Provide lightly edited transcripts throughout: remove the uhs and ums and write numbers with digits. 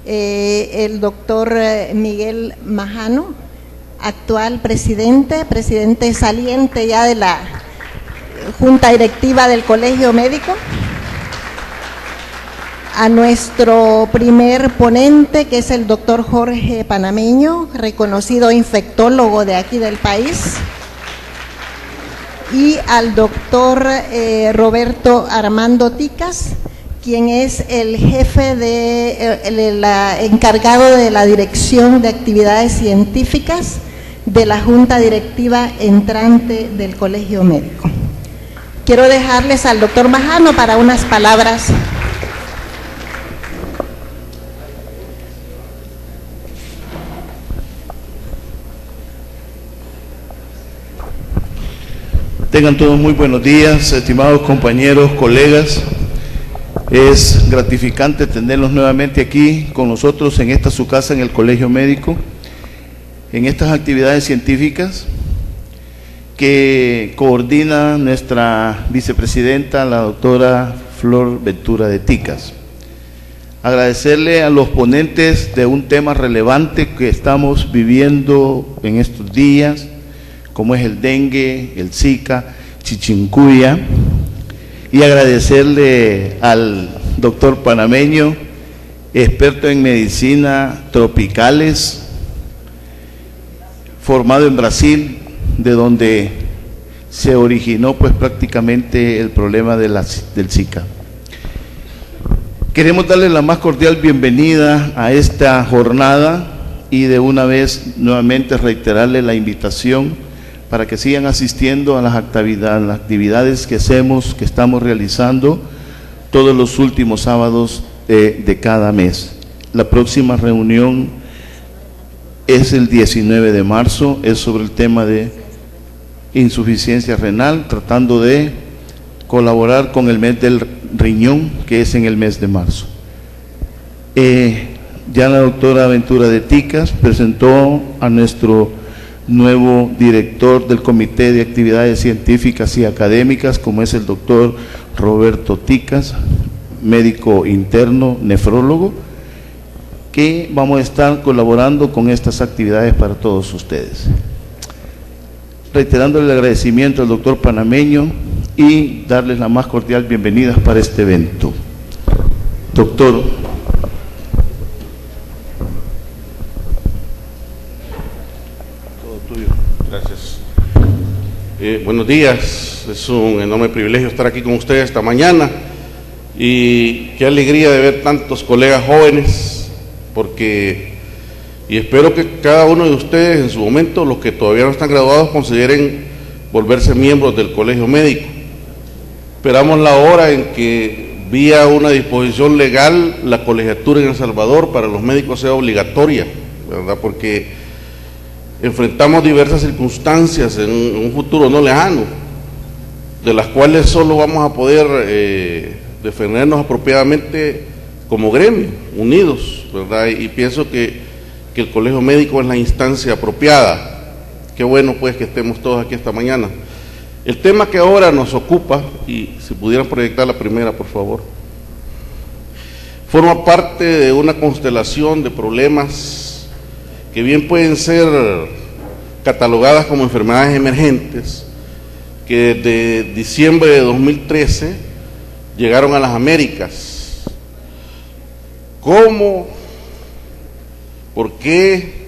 el doctor Miguel Majano, actual presidente saliente ya de la Junta Directiva del Colegio Médico, a nuestro primer ponente, que es el doctor Jorge Panameño, reconocido infectólogo de aquí del país, y al doctor Roberto Armando Ticas, quien es el jefe encargado de la Dirección de Actividades Científicas de la Junta Directiva entrante del Colegio Médico. Quiero dejarles al doctor Majano para unas palabras. Tengan todos muy buenos días, estimados compañeros, colegas. Es gratificante tenerlos nuevamente aquí con nosotros en esta su casa, en el Colegio Médico, en estas actividades científicas que coordina nuestra vicepresidenta, la doctora Flor Ventura de Ticas. Agradecerle a los ponentes de un tema relevante que estamos viviendo en estos días, como es el dengue, el Zika, chikungunya, y agradecerle al doctor Panameño, experto en medicina tropicales, formado en Brasil, de donde se originó pues prácticamente el problema del Zika. Queremos darle la más cordial bienvenida a esta jornada y de una vez nuevamente reiterarle la invitación para que sigan asistiendo a las actividades que estamos realizando todos los últimos sábados de cada mes. La próxima reunión es el 19 de marzo, es sobre el tema de insuficiencia renal, tratando de colaborar con el mes del riñón, que es en el mes de marzo. Ya la doctora Ventura de Ticas presentó a nuestro nuevo director del Comité de Actividades Científicas y Académicas, como es el doctor Roberto Ticas, médico interno, nefrólogo, que vamos a estar colaborando con estas actividades para todos ustedes. Reiterando el agradecimiento al doctor Panameño y darles la más cordial bienvenida para este evento. Doctor. Gracias. Buenos días, es un enorme privilegio estar aquí con ustedes esta mañana y qué alegría de ver tantos colegas jóvenes, y espero que cada uno de ustedes en su momento, los que todavía no están graduados, consideren volverse miembros del Colegio Médico. Esperamos la hora en que, vía una disposición legal, la colegiatura en El Salvador para los médicos sea obligatoria, ¿verdad? Porque enfrentamos diversas circunstancias en un futuro no lejano, de las cuales solo vamos a poder defendernos apropiadamente como gremio, unidos, ¿verdad? Y pienso que el Colegio Médico es la instancia apropiada. Qué bueno pues que estemos todos aquí esta mañana. El tema que ahora nos ocupa, y si pudieran proyectar la primera, por favor, forma parte de una constelación de problemas que bien pueden ser catalogadas como enfermedades emergentes, que desde diciembre de 2013 llegaron a las Américas. ¿Cómo? ¿Por qué?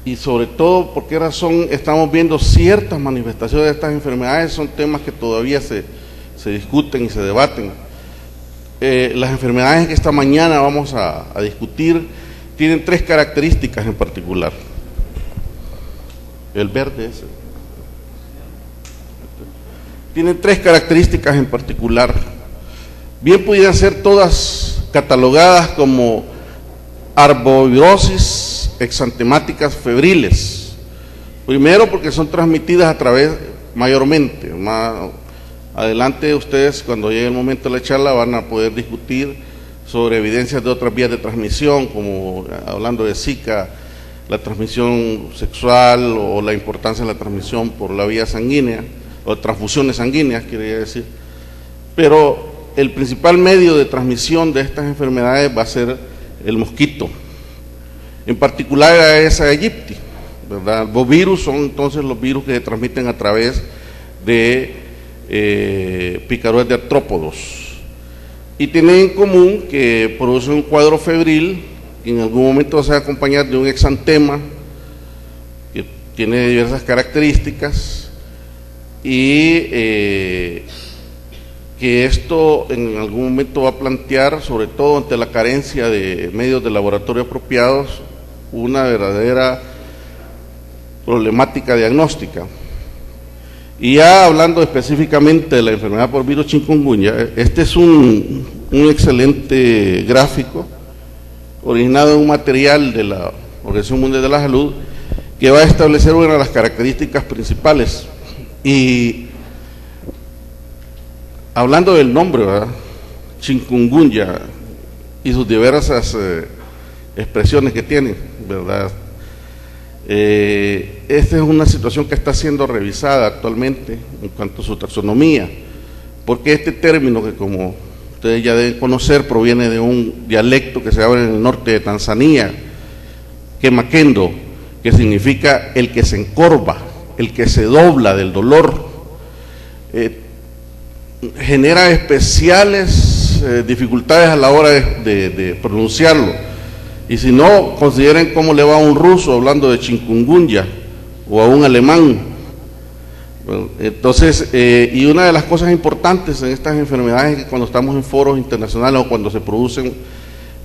Y sobre todo, ¿por qué razón estamos viendo ciertas manifestaciones de estas enfermedades? Son temas que todavía se discuten y se debaten. Las enfermedades que esta mañana vamos a discutir tienen tres características en particular. El verde ese. Tienen tres características en particular. Bien pudieran ser todas catalogadas como arbovirosis exantemáticas febriles. Primero, porque son transmitidas a través, mayormente, más adelante ustedes, cuando llegue el momento de la charla, van a poder discutir sobre evidencias de otras vías de transmisión, como hablando de Zika, la transmisión sexual o la importancia de la transmisión por la vía sanguínea, o transfusiones sanguíneas, quería decir. Pero el principal medio de transmisión de estas enfermedades va a ser el mosquito, en particular a Aedes aegypti, ¿verdad? Los virus son entonces los virus que se transmiten a través de picaduras de artrópodos, y tienen en común que producen un cuadro febril que en algún momento se va a acompañar de un exantema que tiene diversas características, y que esto en algún momento va a plantear, sobre todo ante la carencia de medios de laboratorio apropiados, una verdadera problemática diagnóstica. Y ya hablando específicamente de la enfermedad por virus chikungunya, este es un excelente gráfico originado en un material de la Organización Mundial de la Salud, que va a establecer una de las características principales. Y hablando del nombre, ¿verdad?, chikungunya, y sus diversas expresiones que tiene, ¿verdad? Esta es una situación que está siendo revisada actualmente en cuanto a su taxonomía, porque este término, que como ustedes ya deben conocer, proviene de un dialecto que se habla en el norte de Tanzania, Kemakendo, que significa el que se encorva, el que se dobla del dolor. Genera especiales dificultades a la hora de pronunciarlo. Y si no, consideren cómo le va a un ruso hablando de chikungunya, o a un alemán. Bueno, entonces, y una de las cosas importantes en estas enfermedades es que cuando estamos en foros internacionales o cuando se producen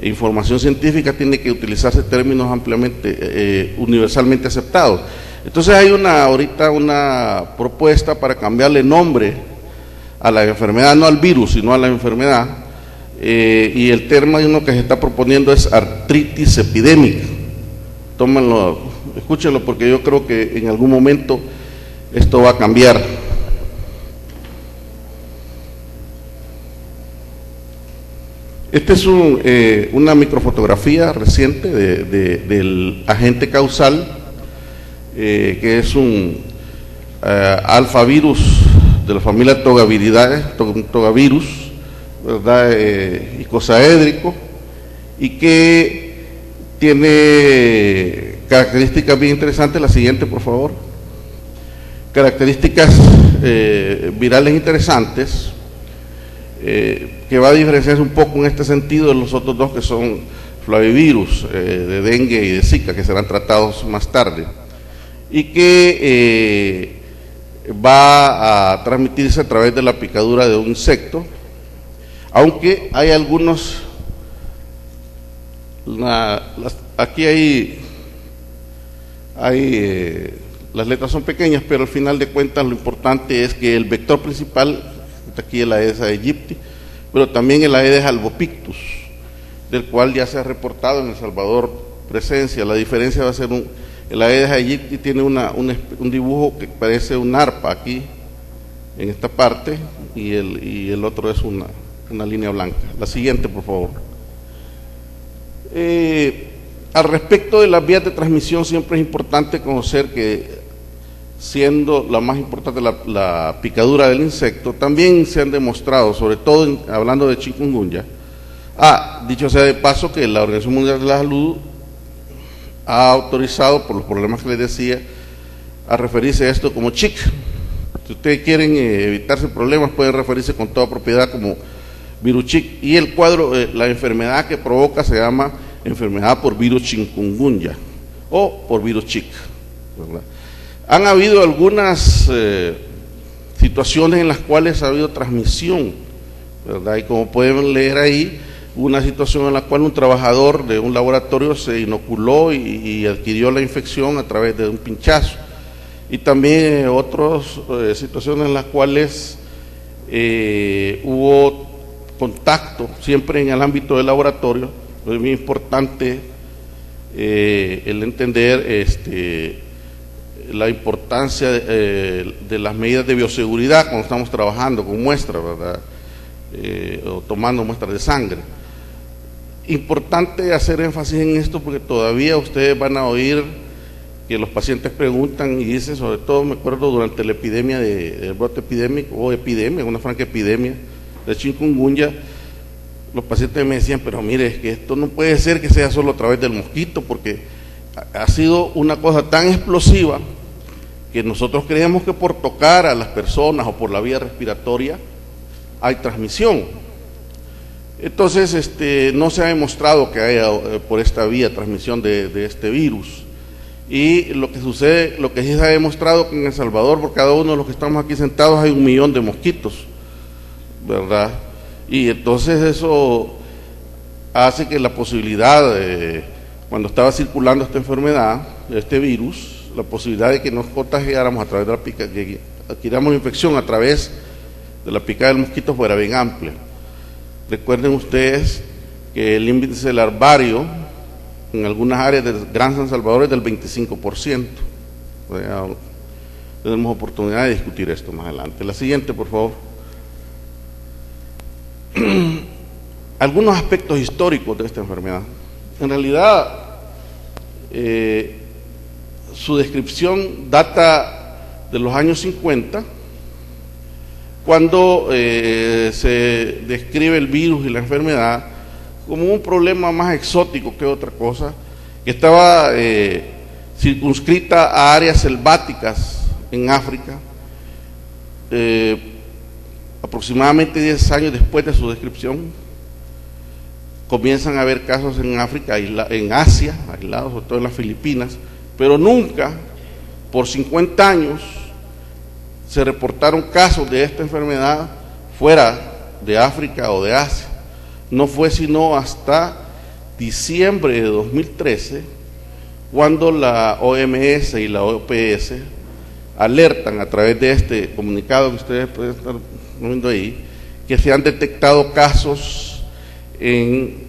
información científica, tiene que utilizarse términos ampliamente, universalmente aceptados. Entonces hay ahorita una propuesta para cambiarle nombre a la enfermedad, no al virus, sino a la enfermedad. Y el término que se está proponiendo es artritis epidémica. Tómenlo, escúchenlo, porque yo creo que en algún momento esto va a cambiar. Esta es una microfotografía reciente del agente causal, que es un alfavirus de la familia Togavirus, ¿verdad? Icosaédrico, y que tiene características bien interesantes. La siguiente, por favor. Características virales interesantes, que va a diferenciarse un poco en este sentido de los otros dos, que son flavivirus, de dengue y de zika, que serán tratados más tarde, y que va a transmitirse a través de la picadura de un insecto. Aunque hay algunos, aquí las letras son pequeñas, pero al final de cuentas lo importante es que el vector principal, aquí el Aedes aegypti, pero también el Aedes albopictus, del cual ya se ha reportado en El Salvador presencia. La diferencia va a ser el Aedes aegypti tiene un dibujo que parece un arpa aquí, en esta parte, y el otro es una línea blanca. La siguiente, por favor. Al respecto de las vías de transmisión, siempre es importante conocer que, siendo la más importante la picadura del insecto, también se han demostrado, sobre todo hablando de chikungunya, dicho sea de paso, que la Organización Mundial de la Salud ha autorizado, por los problemas que les decía, a referirse a esto como chick. Si ustedes quieren evitarse problemas, pueden referirse con toda propiedad como virus chick, y el cuadro, la enfermedad que provoca se llama enfermedad por virus chikungunya o por virus chick, ¿verdad? Han habido algunas situaciones en las cuales ha habido transmisión, ¿verdad? Y como pueden leer ahí, una situación en la cual un trabajador de un laboratorio se inoculó y adquirió la infección a través de un pinchazo, y también otras situaciones en las cuales hubo contacto, siempre en el ámbito del laboratorio. Es muy importante el entender la importancia de las medidas de bioseguridad cuando estamos trabajando con muestras, ¿verdad? O tomando muestras de sangre. Importante hacer énfasis en esto, porque todavía ustedes van a oír que los pacientes preguntan y dicen, sobre todo me acuerdo durante la epidemia del brote epidémico, una franca epidemia de chikungunya, los pacientes me decían, pero mire, es que esto no puede ser que sea solo a través del mosquito, porque ha sido una cosa tan explosiva que nosotros creemos que por tocar a las personas o por la vía respiratoria hay transmisión. Entonces, no se ha demostrado que haya por esta vía transmisión de este virus. Y lo que sucede, lo que sí se ha demostrado que en El Salvador, por cada uno de los que estamos aquí sentados, hay 1 millón de mosquitos, ¿verdad? Y entonces eso hace que la posibilidad, cuando estaba circulando esta enfermedad, este virus, la posibilidad de que nos contagiáramos a través de la pica, que adquiramos infección a través de la picada del mosquito fuera bien amplia. Recuerden ustedes que el índice larvario en algunas áreas del Gran San Salvador es del 25%. Tenemos oportunidad de discutir esto más adelante. La siguiente, por favor. Algunos aspectos históricos de esta enfermedad. En realidad, su descripción data de los años 50, cuando se describe el virus y la enfermedad como un problema más exótico que otra cosa, que estaba circunscrita a áreas selváticas en África. Aproximadamente 10 años después de su descripción, comienzan a haber casos en África, en Asia, aislados, sobre todo en las Filipinas, pero nunca, por 50 años, se reportaron casos de esta enfermedad fuera de África o de Asia. No fue sino hasta diciembre de 2013, cuando la OMS y la OPS alertan a través de este comunicado que ustedes pueden estar viendo ahí, que se han detectado casos en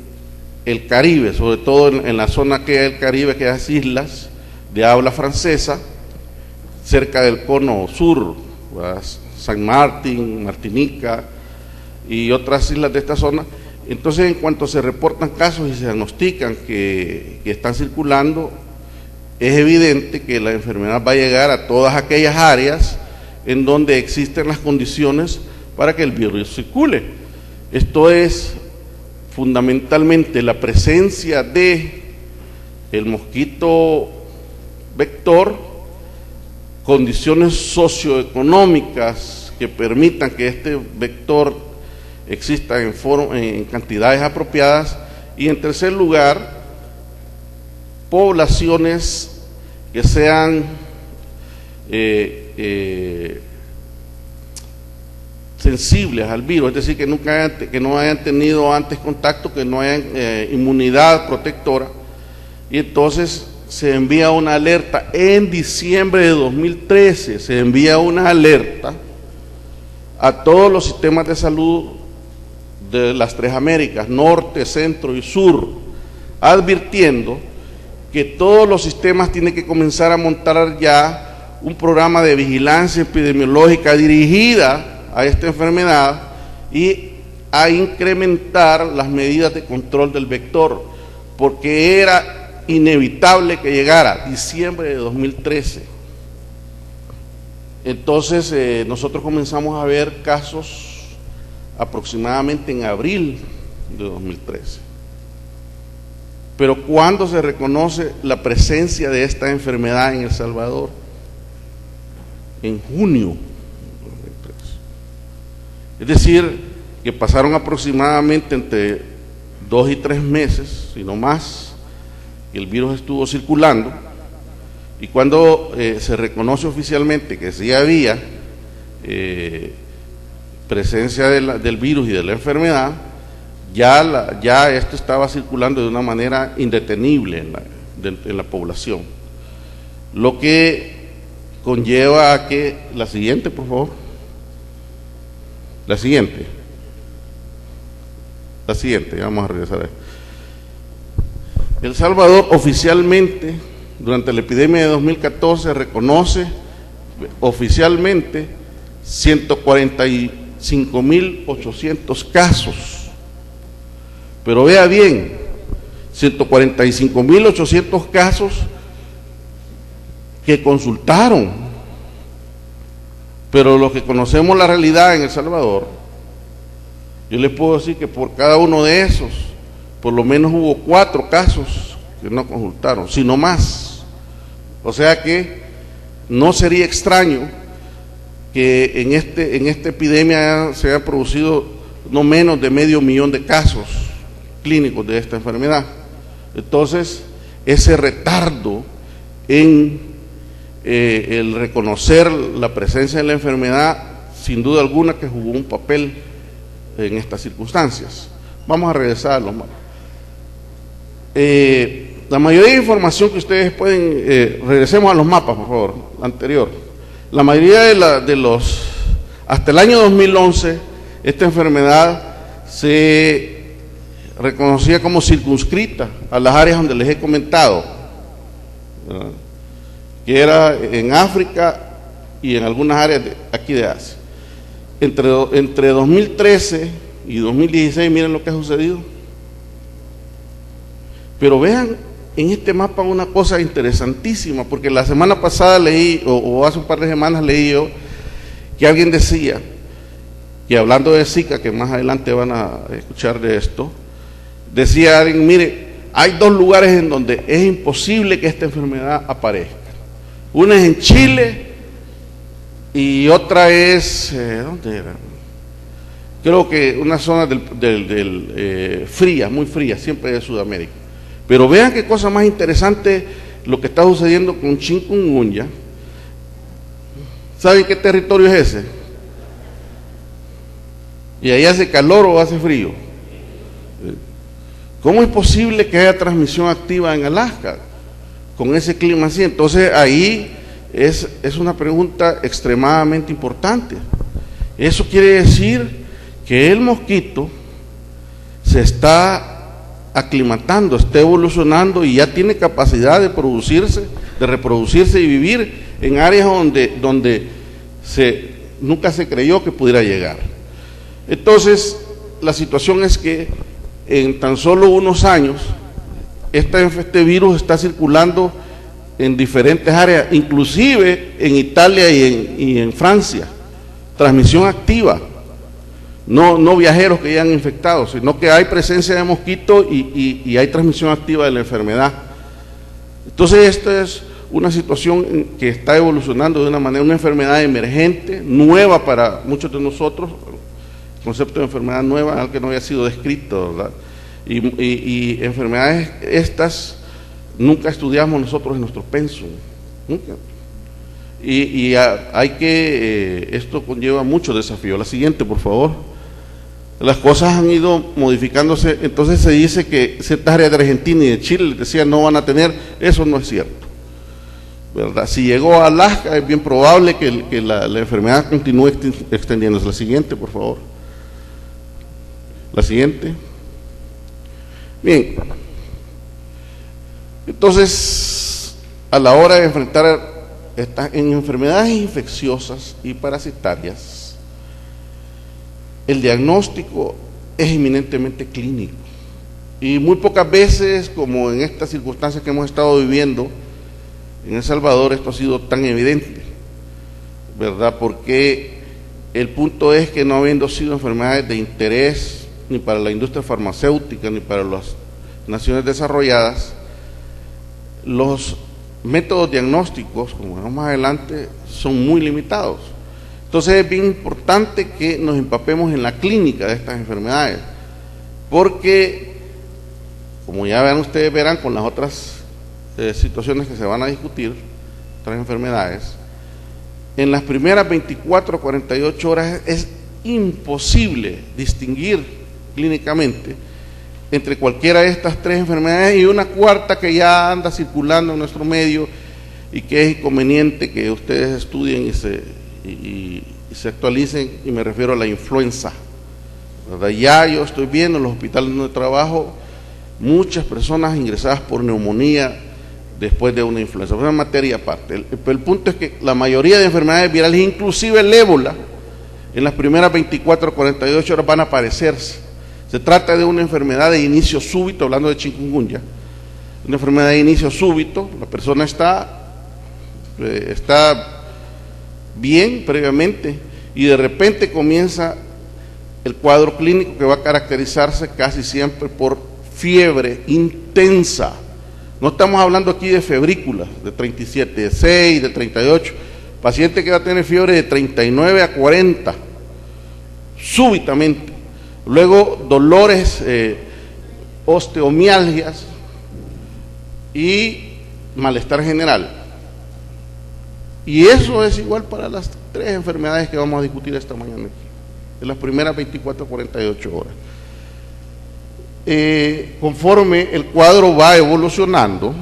el Caribe, sobre todo en la zona que es el Caribe, que es islas de habla francesa, cerca del cono sur, San Martín, Martinica y otras islas de esta zona. Entonces, en cuanto se reportan casos y se diagnostican que están circulando, es evidente que la enfermedad va a llegar a todas aquellas áreas en donde existen las condiciones para que el virus circule. Esto es fundamentalmente la presencia de el mosquito vector, condiciones socioeconómicas que permitan que este vector exista en cantidades apropiadas, y en tercer lugar, poblaciones que sean sensibles al virus, es decir, que no hayan tenido antes contacto, que no hayan inmunidad protectora. Y entonces se envía una alerta en diciembre de 2013, se envía una alerta a todos los sistemas de salud de las 3 Américas, norte, centro y sur, advirtiendo que todos los sistemas tienen que comenzar a montar ya un programa de vigilancia epidemiológica dirigida a esta enfermedad y a incrementar las medidas de control del vector, porque era inevitable que llegara diciembre de 2013. Entonces nosotros comenzamos a ver casos aproximadamente en abril de 2013. Pero ¿cuándo se reconoce la presencia de esta enfermedad en El Salvador? En junio de 2013. Es decir, que pasaron aproximadamente entre 2 y 3 meses, si no más, que el virus estuvo circulando, y cuando se reconoce oficialmente que sí había presencia del virus y de la enfermedad, ya esto estaba circulando de una manera indetenible en la población, lo que conlleva a que, la siguiente por favor, la siguiente, ya vamos a regresar a esto. El Salvador oficialmente, durante la epidemia de 2014, reconoce oficialmente 145.800 casos. Pero vea bien, 145.800 casos que consultaron. Pero los que conocemos la realidad en El Salvador, Yo les puedo decir que por cada uno de esos, por lo menos hubo 4 casos que no consultaron, sino más. O sea que no sería extraño que en esta epidemia se haya producido no menos de 500,000 de casos clínicos de esta enfermedad. Entonces, ese retardo en el reconocer la presencia de la enfermedad, sin duda alguna que jugó un papel en estas circunstancias. Vamos a regresar a los mapas. La mayoría de información que ustedes pueden, regresemos a los mapas, por favor, anterior. La mayoría de los, hasta el año 2011, esta enfermedad se reconocía como circunscrita a las áreas donde les he comentado, ¿verdad?, que era en África y en algunas áreas aquí de Asia. Entre 2013 y 2016, miren lo que ha sucedido. Pero vean en este mapa una cosa interesantísima, porque la semana pasada leí, o hace un par de semanas leí yo, que alguien decía, que hablando de Zika, que más adelante van a escuchar de esto, decía alguien, mire, hay 2 lugares en donde es imposible que esta enfermedad aparezca. Una es en Chile y otra es, ¿dónde era? Creo que una zona fría, muy fría, siempre de Sudamérica. Pero vean qué cosa más interesante lo que está sucediendo con chikungunya. ¿Saben qué territorio es ese? ¿Y ahí hace calor o hace frío? ¿Cómo es posible que haya transmisión activa en Alaska con ese clima así? Entonces ahí es una pregunta extremadamente importante. Eso quiere decir que el mosquito se está aclimatando, está evolucionando y ya tiene capacidad de reproducirse y vivir en áreas donde nunca se creyó que pudiera llegar. Entonces, la situación es que en tan solo unos años, este virus está circulando en diferentes áreas, inclusive en Italia y en Francia, transmisión activa. No viajeros que ya han infectado, sino que hay presencia de mosquitos y hay transmisión activa de la enfermedad. Entonces esta es una situación que está evolucionando de una manera, una enfermedad emergente, nueva para muchos de nosotros, el concepto de enfermedad nueva, algo que no había sido descrito, ¿verdad? Y enfermedades estas nunca estudiamos nosotros en nuestro pensum, nunca. Esto conlleva mucho desafío. La siguiente, por favor. Las cosas han ido modificándose, entonces se dice que ciertas áreas de Argentina y de Chile, les decía, no van a tener, eso no es cierto, ¿verdad? Si llegó a Alaska, es bien probable que la enfermedad continúe extendiéndose. La siguiente, por favor. La siguiente. Bien. Entonces, a la hora de enfrentar en enfermedades infecciosas y parasitarias, el diagnóstico es eminentemente clínico. Y muy pocas veces, como en estas circunstancias que hemos estado viviendo en El Salvador, esto ha sido tan evidente, ¿verdad? Porque el punto es que no habiendo sido enfermedades de interés ni para la industria farmacéutica ni para las naciones desarrolladas, los métodos diagnósticos, como veremos más adelante, son muy limitados. Entonces es bien importante que nos empapemos en la clínica de estas enfermedades, porque, como ya ustedes verán con las otras situaciones que se van a discutir, otras enfermedades, en las primeras 24 o 48 horas es imposible distinguir clínicamente entre cualquiera de estas 3 enfermedades y una cuarta que ya anda circulando en nuestro medio y que es inconveniente que ustedes estudien y se actualicen, y me refiero a la influenza, ¿verdad? Ya yo estoy viendo en los hospitales donde trabajo muchas personas ingresadas por neumonía después de una influenza, es una materia aparte. El punto es que la mayoría de enfermedades virales, inclusive el ébola, en las primeras 24 o 48 horas van a aparecerse. Se trata de una enfermedad de inicio súbito, hablando de chikungunya, una enfermedad de inicio súbito. La persona está bien previamente y de repente comienza el cuadro clínico que va a caracterizarse casi siempre por fiebre intensa. No estamos hablando aquí de febrículas de 37, de 6, de 38. Paciente que va a tener fiebre de 39 a 40, súbitamente. Luego dolores, osteomialgias y malestar general. Y eso es igual para las 3 enfermedades que vamos a discutir esta mañana aquí, en las primeras 24 a 48 horas. Conforme el cuadro va evolucionando,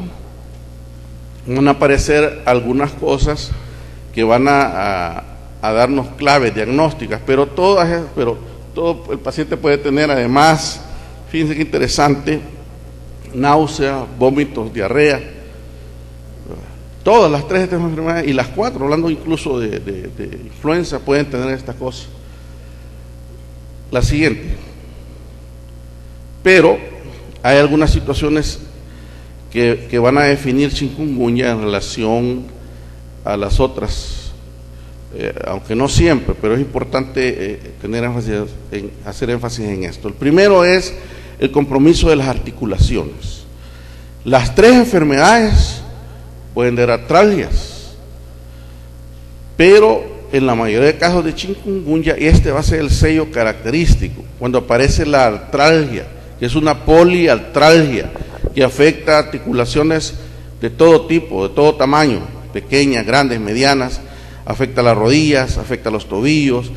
van a aparecer algunas cosas que van a darnos claves diagnósticas, pero todo el paciente puede tener además, fíjense qué interesante, náusea, vómitos, diarrea, todas las 3 de estas enfermedades y las 4, hablando incluso de influenza, pueden tener estas cosas. La siguiente. Pero hay algunas situaciones que van a definir chikungunya en relación a las otras, aunque no siempre, pero es importante hacer énfasis en esto. El primero es el compromiso de las articulaciones. Las 3 enfermedades pueden dar artralgias, pero en la mayoría de casos de chikungunya, este va a ser el sello característico, cuando aparece la artralgia, que es una poliartralgia, que afecta articulaciones de todo tipo, de todo tamaño, pequeñas, grandes, medianas, afecta las rodillas, afecta los tobillos,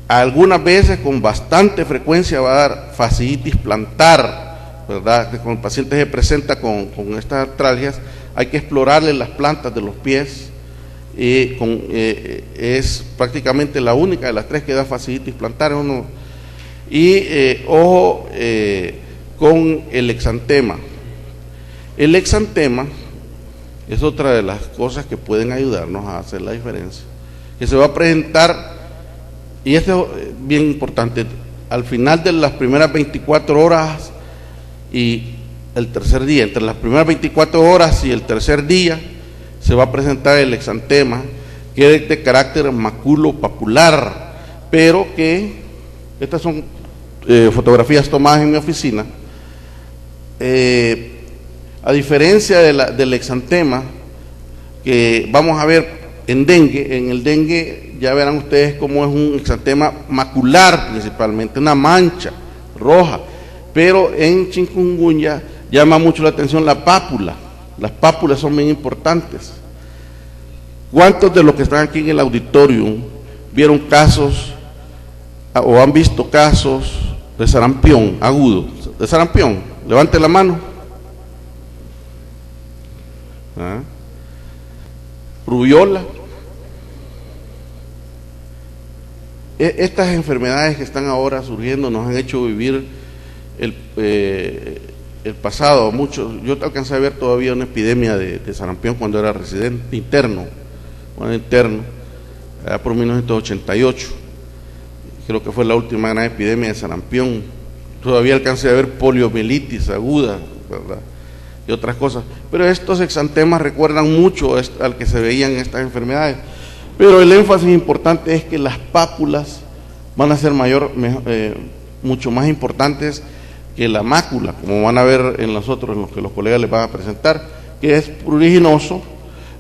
algunas veces con bastante frecuencia va a dar fasciitis plantar, ¿verdad? Que cuando el paciente se presenta con estas artralgias, hay que explorarle las plantas de los pies, es prácticamente la única de las 3 que da fasciitis plantar. Ojo con el exantema. El exantema es otra de las cosas que pueden ayudarnos a hacer la diferencia, que se va a presentar, y esto es bien importante, al final de las primeras 24 horas y el tercer día. Entre las primeras 24 horas y el tercer día se va a presentar el exantema, que es de carácter maculopapular, pero que estas son fotografías tomadas en mi oficina. A diferencia del exantema que vamos a ver en dengue, en el dengue ya verán ustedes cómo es un exantema macular principalmente, una mancha roja, pero en chikungunya llama mucho la atención la pápula. Las pápulas son bien importantes. ¿Cuántos de los que están aquí en el auditorio vieron casos o han visto casos de sarampión agudo? ¿De sarampión? Levante la mano. Rubiola. Estas enfermedades que están ahora surgiendo nos han hecho vivir el pasado. Muchos, yo alcancé a ver todavía una epidemia de sarampión cuando era residente interno, por 1988. Creo que fue la última gran epidemia de sarampión. Todavía alcancé a ver poliomielitis aguda, ¿verdad? Y otras cosas. Pero estos exantemas recuerdan mucho al que se veían estas enfermedades. Pero el énfasis importante es que las pápulas van a ser mucho más importantes que la mácula, como van a ver en los otros, en los que los colegas les van a presentar, que es pruriginoso,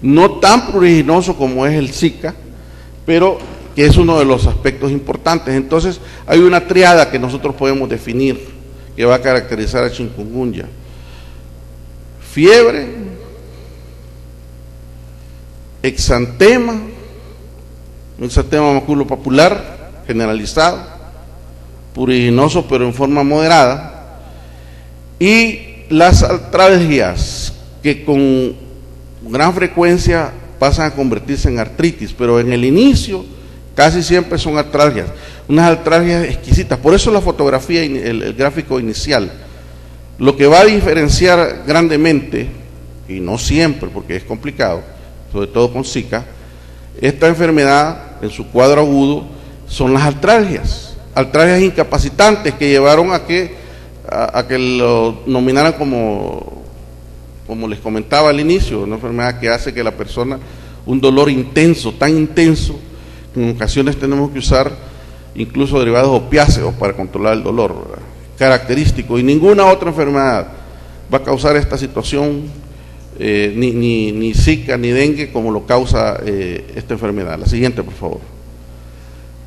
no tan pruriginoso como es el Zika, pero que es uno de los aspectos importantes. Entonces hay una triada que nosotros podemos definir que va a caracterizar a chikungunya: fiebre, exantema, un exantema maculopapular generalizado, pruriginoso pero en forma moderada, y las artralgias, que con gran frecuencia pasan a convertirse en artritis, pero en el inicio casi siempre son artralgias, unas artralgias exquisitas. Por eso la fotografía, el gráfico inicial, lo que va a diferenciar grandemente, y no siempre porque es complicado, sobre todo con Zika, esta enfermedad en su cuadro agudo son las artralgias incapacitantes que llevaron a que lo nominaran como les comentaba al inicio, una enfermedad que hace que la persona, un dolor intenso, tan intenso, que en ocasiones tenemos que usar incluso derivados opiáceos para controlar el dolor, ¿verdad? Característico, y ninguna otra enfermedad va a causar esta situación, ni Zika ni dengue como lo causa esta enfermedad. La siguiente, por favor.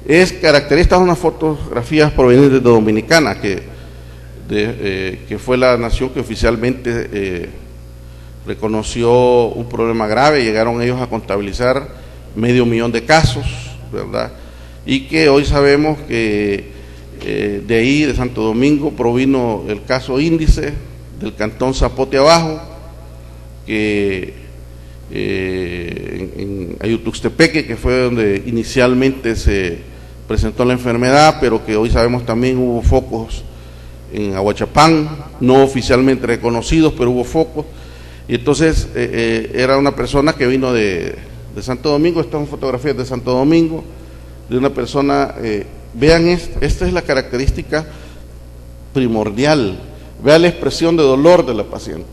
Es característica unas fotografías provenientes de Dominicana, que fue la nación que oficialmente reconoció un problema grave. Llegaron ellos a contabilizar 500,000 de casos, ¿verdad? Y que hoy sabemos que de ahí, de Santo Domingo, provino el caso índice del cantón Zapote Abajo, que en Ayutuxtepeque, que fue donde inicialmente se presentó la enfermedad, pero que hoy sabemos también hubo focos en Aguachapán, no oficialmente reconocidos, pero hubo focos. Y entonces era una persona que vino de Santo Domingo. Estas son fotografías de Santo Domingo, de una persona, vean, esta es la característica primordial. Vean la expresión de dolor de la paciente,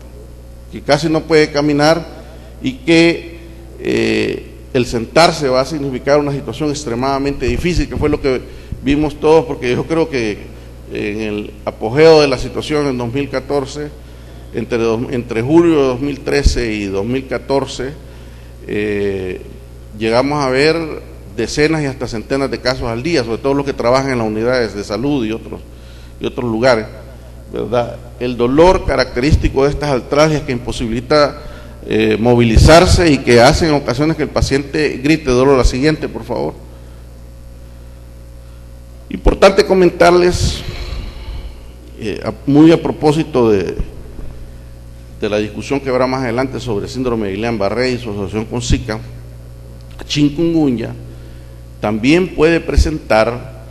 que casi no puede caminar, y que el sentarse va a significar una situación extremadamente difícil, que fue lo que vimos todos, porque yo creo que en el apogeo de la situación en 2014, entre julio de 2013 y 2014, llegamos a ver decenas y hasta centenas de casos al día, sobre todo los que trabajan en las unidades de salud y otros lugares, ¿verdad? El dolor característico de estas artralgias que imposibilita movilizarse y que hace en ocasiones que el paciente grite dolor. La siguiente, por favor. Importante comentarles, muy a propósito de la discusión que habrá más adelante sobre síndrome de Guillain-Barré y su asociación con Zika, chikungunya también puede presentar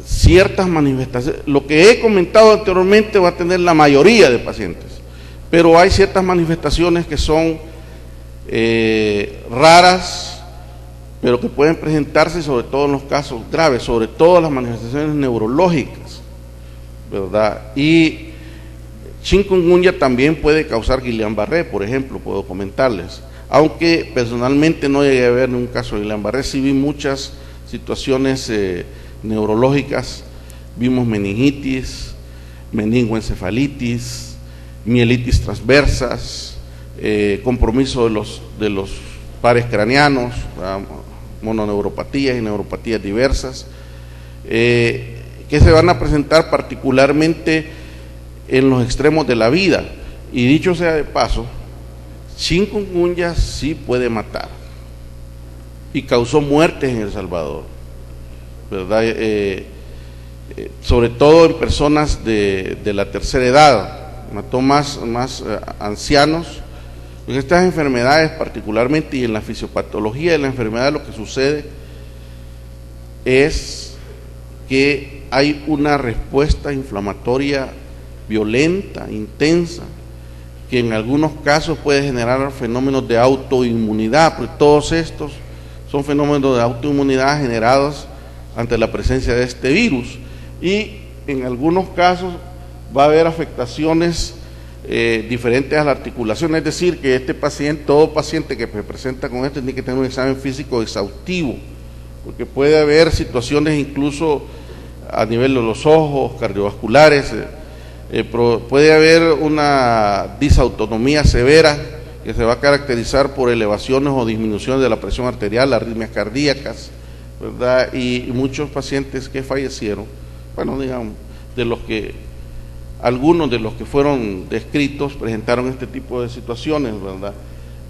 ciertas manifestaciones. Lo que he comentado anteriormente va a tener la mayoría de pacientes, pero hay ciertas manifestaciones que son raras, pero que pueden presentarse, sobre todo en los casos graves, sobre todo las manifestaciones neurológicas, ¿verdad? Y chikungunya también puede causar Guillain-Barré, por ejemplo, puedo comentarles. Aunque personalmente no llegué a ver ningún caso de Guillain-Barré, sí vi muchas situaciones neurológicas. Vimos meningitis, meningoencefalitis, mielitis transversas, compromiso de los pares craneanos, mononeuropatías y neuropatías diversas, que se van a presentar particularmente en los extremos de la vida. Y dicho sea de paso, chikungunya sí puede matar y causó muertes en El Salvador, ¿verdad? Sobre todo en personas de la tercera edad, mató más ancianos. En estas enfermedades particularmente, y en la fisiopatología de la enfermedad, lo que sucede es que hay una respuesta inflamatoria violenta, intensa, que en algunos casos puede generar fenómenos de autoinmunidad, porque todos estos son fenómenos de autoinmunidad generados ante la presencia de este virus, y en algunos casos va a haber afectaciones diferentes a la articulación. Es decir, que este paciente, todo paciente que se presenta con esto, tiene que tener un examen físico exhaustivo, porque puede haber situaciones incluso a nivel de los ojos, cardiovasculares. Puede haber una disautonomía severa que se va a caracterizar por elevaciones o disminuciones de la presión arterial, arritmias cardíacas, ¿verdad? Y muchos pacientes que fallecieron, bueno, digamos, algunos de los que fueron descritos presentaron este tipo de situaciones, ¿verdad?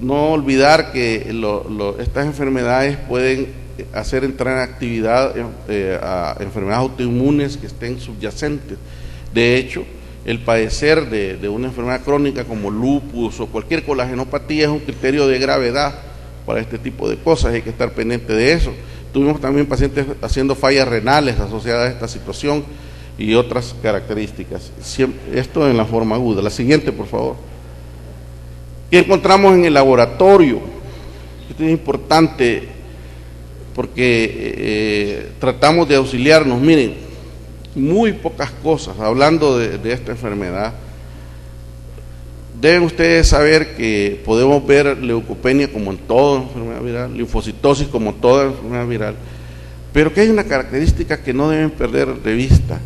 No olvidar que estas enfermedades pueden hacer entrar en actividad a enfermedades autoinmunes que estén subyacentes. De hecho, el padecer de una enfermedad crónica como lupus o cualquier colagenopatía es un criterio de gravedad para este tipo de cosas, hay que estar pendiente de eso. Tuvimos también pacientes haciendo fallas renales asociadas a esta situación y otras características. Esto en la forma aguda. La siguiente, por favor. ¿Qué encontramos en el laboratorio? Esto es importante porque tratamos de auxiliarnos. Miren, muy pocas cosas, hablando de esta enfermedad. Deben ustedes saber que podemos ver leucopenia como en toda enfermedad viral, linfocitosis como toda enfermedad viral, pero que hay una característica que no deben perder de vista: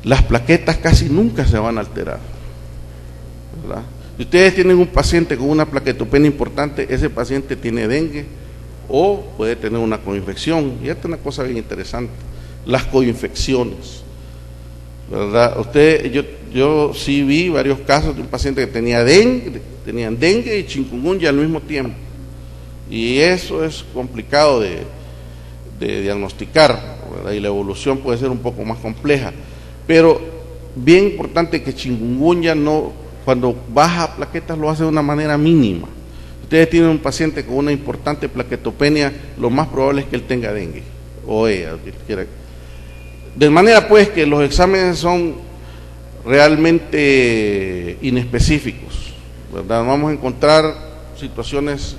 las plaquetas casi nunca se van a alterar, ¿verdad? Si ustedes tienen un paciente con una plaquetopenia importante, ese paciente tiene dengue o puede tener una coinfección. Y esta es una cosa bien interesante: las coinfecciones, ¿verdad? Yo sí vi varios casos de un paciente que tenían dengue y chikungunya al mismo tiempo, y eso es complicado de diagnosticar, ¿verdad? Y la evolución puede ser un poco más compleja, pero bien importante que chikungunya no, cuando baja plaquetas, lo hace de una manera mínima. Ustedes tienen un paciente con una importante plaquetopenia, lo más probable es que él tenga dengue o ella, de manera pues que los exámenes son realmente inespecíficos, ¿verdad? Vamos a encontrar situaciones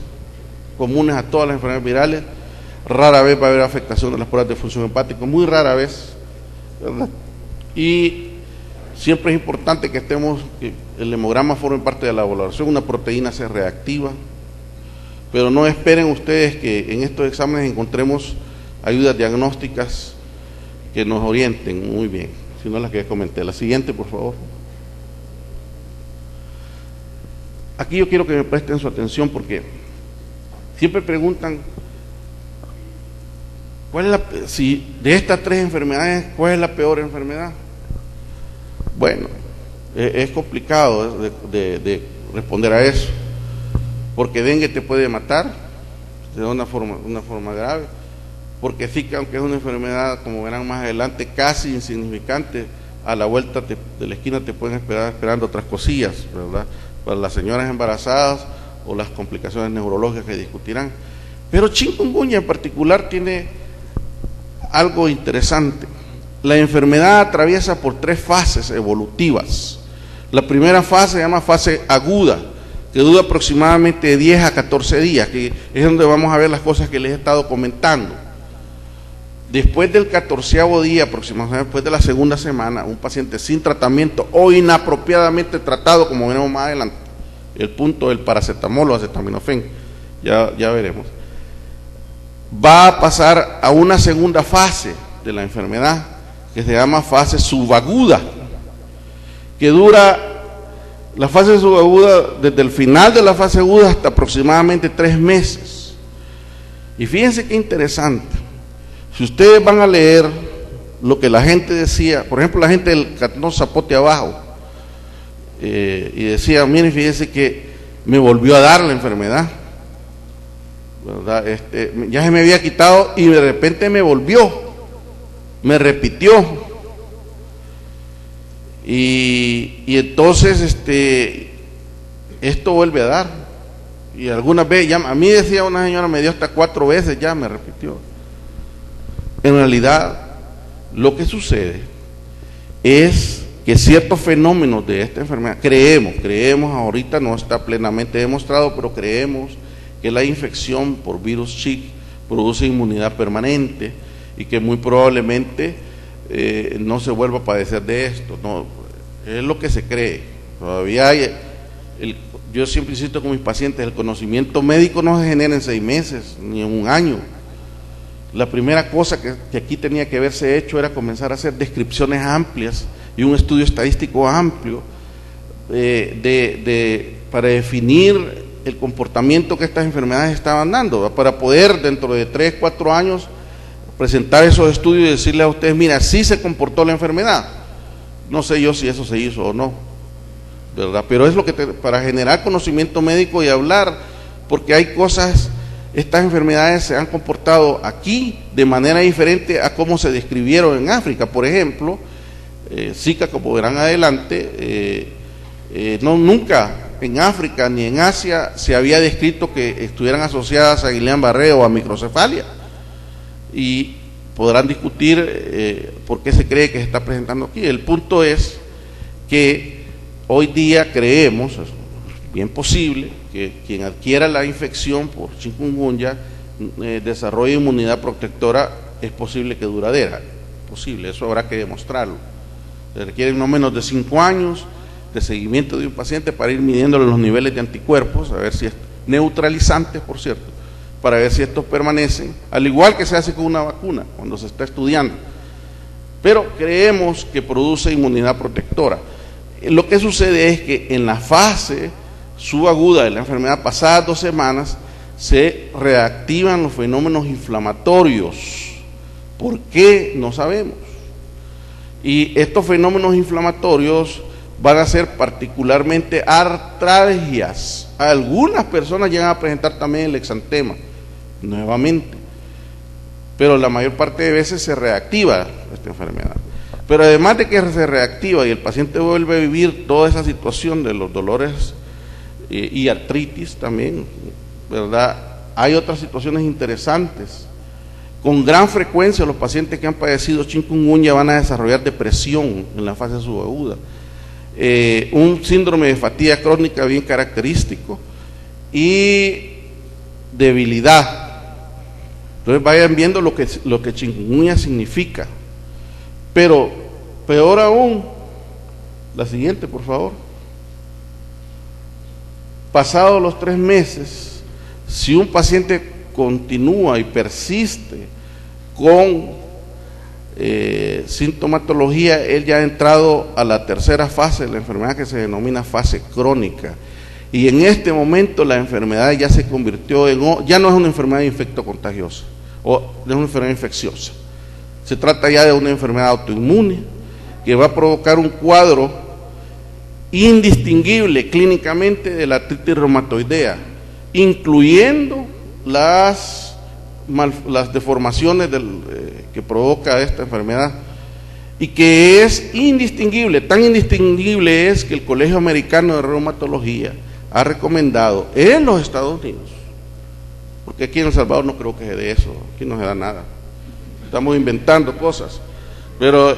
comunes a todas las enfermedades virales. Rara vez va a haber afectación de las pruebas de función hepática, muy rara vez, ¿verdad? Y siempre es importante que el hemograma forme parte de la valoración. Una proteína C reactiva, pero no esperen ustedes que en estos exámenes encontremos ayudas diagnósticas que nos orienten muy bien, sino las que ya comenté. La siguiente, por favor. Aquí yo quiero que me presten su atención, porque siempre preguntan, si de estas tres enfermedades, ¿cuál es la peor enfermedad? Bueno, es complicado de responder a eso, porque dengue te puede matar de una forma grave, porque Zika, aunque es una enfermedad, como verán más adelante, casi insignificante, a la vuelta de la esquina te pueden esperando otras cosillas, ¿verdad? Para las señoras embarazadas o las complicaciones neurológicas que discutirán. Pero chikungunya en particular tiene algo interesante. La enfermedad atraviesa por 3 fases evolutivas. La primera fase se llama fase aguda, que dura aproximadamente de 10 a 14 días, que es donde vamos a ver las cosas que les he estado comentando. Después del 14º día, aproximadamente después de la segunda semana, un paciente sin tratamiento o inapropiadamente tratado, como veremos más adelante, el punto del paracetamol o acetaminofén, ya veremos, va a pasar a una segunda fase de la enfermedad, que se llama fase subaguda, que dura la fase subaguda desde el final de la fase aguda hasta aproximadamente 3 meses. Y fíjense qué interesante. Si ustedes van a leer lo que la gente decía, por ejemplo, la gente del Cantón Zapote Abajo, y decía, miren, fíjense que me volvió a dar la enfermedad, ¿verdad? Ya se me había quitado y de repente me volvió, me repitió, y entonces esto vuelve a dar. Y algunas veces, a mí decía una señora, me dio hasta 4 veces, ya me repitió. En realidad, lo que sucede es que ciertos fenómenos de esta enfermedad, creemos, ahorita no está plenamente demostrado, pero creemos que la infección por virus Zika produce inmunidad permanente y que muy probablemente no se vuelva a padecer de esto. No, es lo que se cree. Todavía hay, yo siempre insisto con mis pacientes, el conocimiento médico no se genera en 6 meses ni en 1 año. La primera cosa que aquí tenía que haberse hecho era comenzar a hacer descripciones amplias y un estudio estadístico amplio para definir el comportamiento que estas enfermedades estaban dando, ¿verdad? Para poder dentro de 3, 4 años presentar esos estudios y decirle a ustedes, mira, así se comportó la enfermedad. No sé yo si eso se hizo o no, ¿verdad? Pero es lo que para generar conocimiento médico y hablar, porque hay cosas. Estas enfermedades se han comportado aquí de manera diferente a cómo se describieron en África. Por ejemplo, Zika, como verán adelante, nunca en África ni en Asia se había descrito que estuvieran asociadas a Guillain-Barré o a microcefalia. Y podrán discutir por qué se cree que se está presentando aquí. El punto es que hoy día creemos, es bien posible, que quien adquiera la infección por chikungunya desarrolle inmunidad protectora, es posible que duradera, posible, eso habrá que demostrarlo. Se requieren no menos de 5 años de seguimiento de un paciente para ir midiéndole los niveles de anticuerpos, a ver si es neutralizante, por cierto, para ver si estos permanecen, al igual que se hace con una vacuna cuando se está estudiando. Pero creemos que produce inmunidad protectora. Lo que sucede es que en la fase subaguda de la enfermedad, pasadas 2 semanas, se reactivan los fenómenos inflamatorios. ¿Por qué? No sabemos. Y estos fenómenos inflamatorios van a ser particularmente artralgias. Algunas personas llegan a presentar también el exantema, nuevamente. Pero la mayor parte de veces se reactiva esta enfermedad. Pero además de que se reactiva y el paciente vuelve a vivir toda esa situación de los dolores y artritis también, ¿verdad? Hay otras situaciones interesantes. Con gran frecuencia los pacientes que han padecido chikungunya van a desarrollar depresión en la fase subaguda. Un síndrome de fatiga crónica bien característico y debilidad. Entonces vayan viendo lo que chikungunya significa. Pero peor aún, la siguiente por favor. Pasados los 3 meses, si un paciente continúa y persiste con sintomatología, él ya ha entrado a la tercera fase de la enfermedad, que se denomina fase crónica, y en este momento la enfermedad ya se convirtió ya no es una enfermedad infectocontagiosa o es una enfermedad infecciosa, se trata ya de una enfermedad autoinmune que va a provocar un cuadro indistinguible clínicamente de la artritis reumatoidea, incluyendo las deformaciones que provoca esta enfermedad, y que es indistinguible. Tan indistinguible es que el Colegio Americano de Reumatología ha recomendado en los Estados Unidos, porque aquí en El Salvador no creo que se dé eso, aquí no se da nada, estamos inventando cosas, pero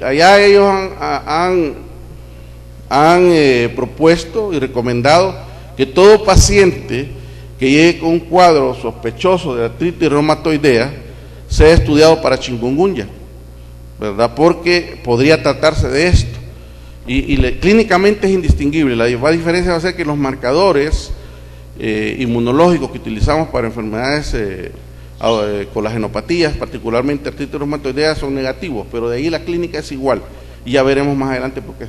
allá ellos han propuesto y recomendado que todo paciente que llegue con un cuadro sospechoso de artritis reumatoidea sea estudiado para chikungunya, ¿verdad? Porque podría tratarse de esto. Clínicamente es indistinguible. La diferencia va a ser que los marcadores inmunológicos que utilizamos para enfermedades colagenopatías, particularmente artritis reumatoidea, son negativos, pero de ahí la clínica es igual. Y ya veremos más adelante por qué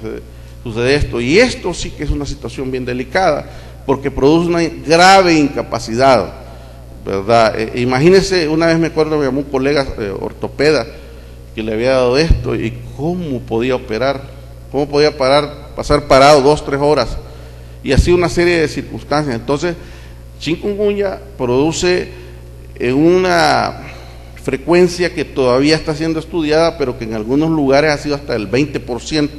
sucede esto. Y esto sí que es una situación bien delicada, porque produce una grave incapacidad, ¿verdad? Imagínense, una vez me acuerdo, me llamó un colega ortopeda que le había dado esto, y cómo podía operar, cómo podía pasar parado 2-3 horas, y así una serie de circunstancias. Entonces, chikungunya produce una frecuencia que todavía está siendo estudiada, pero que en algunos lugares ha sido hasta el 20%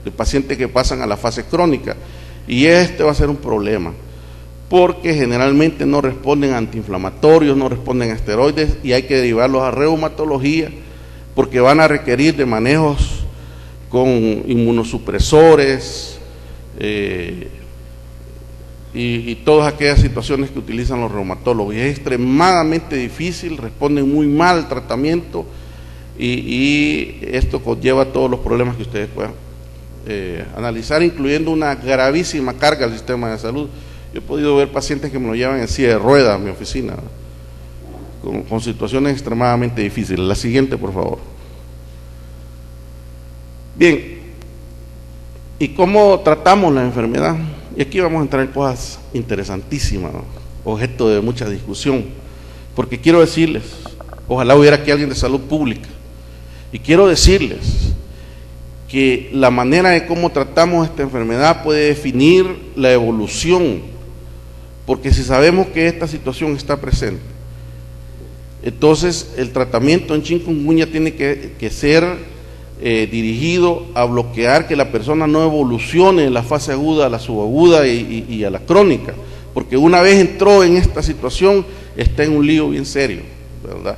de pacientes que pasan a la fase crónica. Y este va a ser un problema, porque generalmente no responden a antiinflamatorios, no responden a esteroides, y hay que derivarlos a reumatología, porque van a requerir de manejos con inmunosupresores y todas aquellas situaciones que utilizan los reumatólogos. Y es extremadamente difícil, responden muy mal al tratamiento, y esto conlleva todos los problemas que ustedes puedan analizar, incluyendo una gravísima carga al sistema de salud. Yo he podido ver pacientes que me lo llevan en silla de ruedas a mi oficina, con situaciones extremadamente difíciles. La siguiente, por favor. Bien, ¿y cómo tratamos la enfermedad? Y aquí vamos a entrar en cosas interesantísimas, ¿no? Objeto de mucha discusión, porque quiero decirles, ojalá hubiera aquí alguien de salud pública, y quiero decirles que la manera de cómo tratamos esta enfermedad puede definir la evolución, porque si sabemos que esta situación está presente, entonces el tratamiento en chikungunya tiene que ser dirigido a bloquear que la persona no evolucione de la fase aguda a la subaguda y a la crónica, porque una vez entró en esta situación está en un lío bien serio, ¿verdad?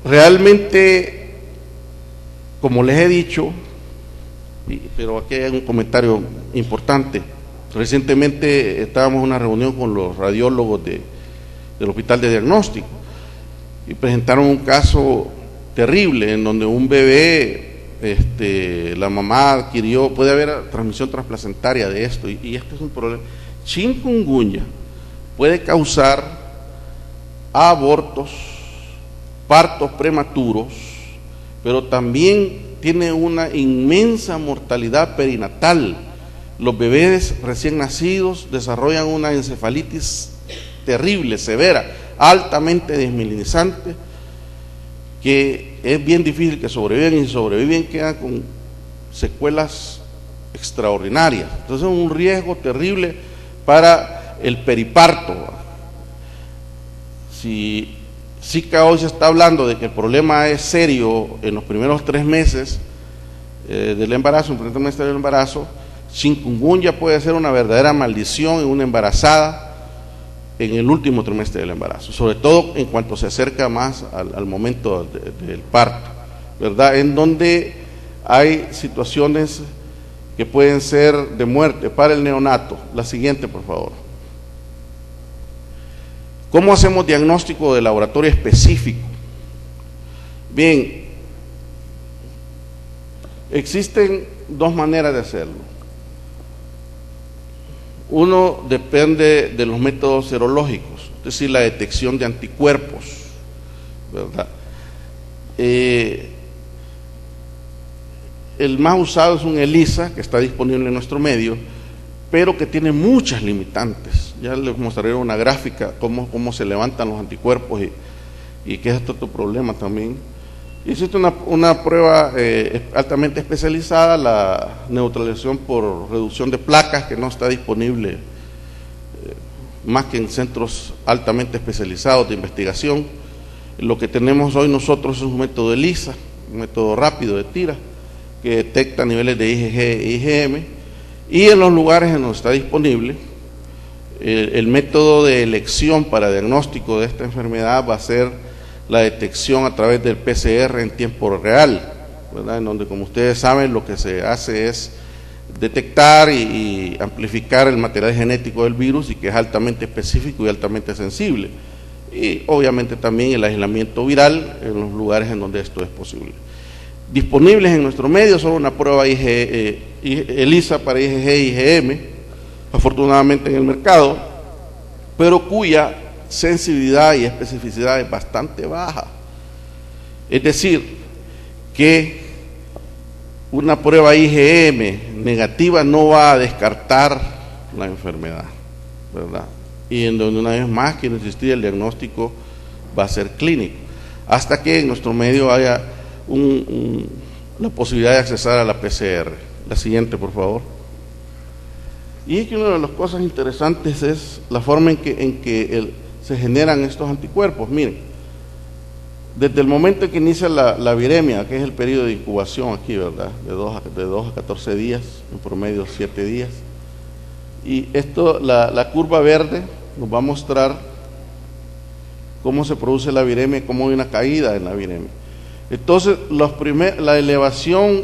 Realmente, como les he dicho, pero aquí hay un comentario importante. Recientemente estábamos en una reunión con los radiólogos del hospital de diagnóstico y presentaron un caso terrible en donde un bebé, la mamá adquirió, puede haber transmisión transplacentaria de esto, y esto es un problema. chikungunya puede causar abortos, partos prematuros, pero también tiene una inmensa mortalidad perinatal. Los bebés recién nacidos desarrollan una encefalitis terrible, severa, altamente desmielinizante, que es bien difícil que sobrevivan, y si sobreviven quedan con secuelas extraordinarias. Entonces es un riesgo terrible para el periparto. Si hoy se está hablando de que el problema es serio en los primeros 3 meses del embarazo, en el primer trimestre del embarazo, chikungunya puede ser una verdadera maldición en una embarazada en el último trimestre del embarazo, sobre todo en cuanto se acerca más al momento del parto, ¿verdad? En donde hay situaciones que pueden ser de muerte para el neonato. La siguiente, por favor. ¿Cómo hacemos diagnóstico de laboratorio específico? Bien, existen 2 maneras de hacerlo. Uno depende de los métodos serológicos, es decir, la detección de anticuerpos, ¿verdad? El más usado es un ELISA, que está disponible en nuestro medio, pero que tiene muchas limitantes. Ya les mostraré una gráfica, cómo se levantan los anticuerpos y que es otro problema también. Y existe una prueba altamente especializada, la neutralización por reducción de placas, que no está disponible más que en centros altamente especializados de investigación. Lo que tenemos hoy nosotros es un método ELISA, un método rápido de tira, que detecta niveles de IgG e IgM, y en los lugares en donde está disponible, el método de elección para diagnóstico de esta enfermedad va a ser la detección a través del PCR en tiempo real, ¿verdad? En donde, como ustedes saben, lo que se hace es detectar y amplificar el material genético del virus, y que es altamente específico y altamente sensible, y obviamente también el aislamiento viral en los lugares en donde esto es posible. Disponibles en nuestro medio son una prueba ELISA para IgG e IgM, afortunadamente en el mercado, pero cuya sensibilidad y especificidad es bastante baja. Es decir, que una prueba IgM negativa no va a descartar la enfermedad, ¿verdad? Y en donde, una vez más, quiero insistir, el diagnóstico va a ser clínico, hasta que en nuestro medio haya la posibilidad de accesar a la PCR. La siguiente, por favor. Y es que una de las cosas interesantes es la forma en que se generan estos anticuerpos. Miren, desde el momento en que inicia la viremia, que es el periodo de incubación aquí, ¿verdad? De 2 a 14 días, en promedio 7 días. Y esto, la curva verde nos va a mostrar cómo se produce la viremia, cómo hay una caída en la viremia. Entonces, la elevación